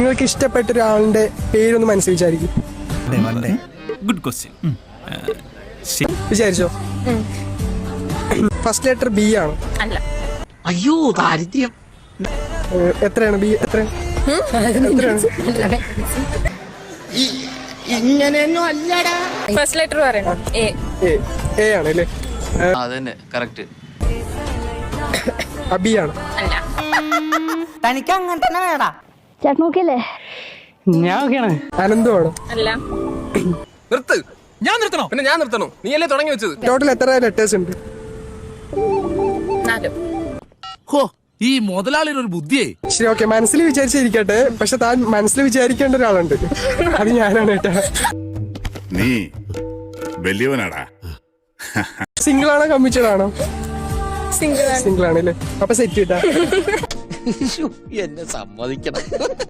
നിങ്ങൾക്ക് ഇഷ്ടപ്പെട്ട ഒരാളുടെ പേരൊന്ന് മനസ്സിൽ വിചാരിക്കും. Good question. വിചാരിച്ചോ? ഫസ്റ്റ് ലെറ്റർ ബി ആണ്. അല്ല. അയ്യോ ദാരിദ്ര്യം. എത്രയാണ് ബി? എത്രയാണ്? ഇങ്ങനെയൊന്നും അല്ലടാ. ഫസ്റ്റ് ലെറ്റർ പറയണം. എ. എ ആണ് അല്ലേ? അതന്നെ കറക്റ്റ്. അബി ആണ്. അല്ല. തനിക്ക് അങ്ങനെ തന്നെ വേടാ. ചേട്ടനോക്കല്ലേ? ഞാൻ ഓക്കെയാണ്. അനന്തു ആണ്. അല്ല. നിർത്ത്. ഞാൻ നിർത്തണോ? പിന്നെ ഞാൻ നിർത്തണോ? നീ അല്ലേ തുടങ്ങി വെച്ചത്? ടോട്ടൽ എത്ര ലെറ്റേഴ്സ് ഉണ്ട്? 4. ഹോ, ഈ മുതലാളിയുടെ ഒരു ബുദ്ധിയേ. ശരി, ഓക്കെ, മനസ്സിൽ വിചാരിച്ചിരിക്കട്ടെ. പക്ഷെ താൻ മനസ്സിൽ വിചാരിക്കേണ്ട ഒരാളുണ്ട്. അത് ഞാനാണ് കേട്ടാ. നീ വലിയവനാടാ. സിംഗിൾ ആണോ കമ്മിറ്റഡ് ആണോ? സിംഗിൾ. സിംഗിൾ ആണല്ലേ? അപ്പൊ സെറ്റ് കിട്ടാ. എന്നെ സമ്മതിക്കണം.